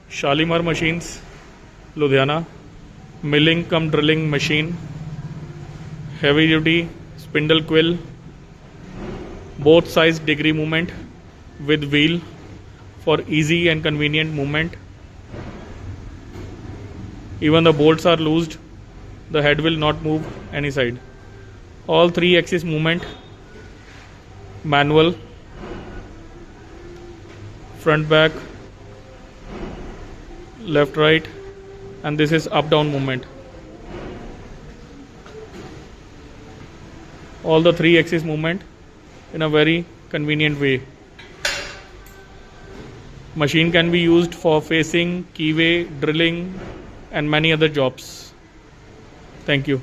Shalimar Machines, Ludhiana. Milling cum drilling machine. Heavy duty spindle quill. Both sides degree movement with wheel for easy and convenient movement. Even the bolts are loosed, the head will not move any side. All 3 axis movement, manual, front back, left right, and this is up down movement. All the 3 axis movement in a very convenient way. Machine can be used for facing, keyway, drilling and many other jobs. Thank you.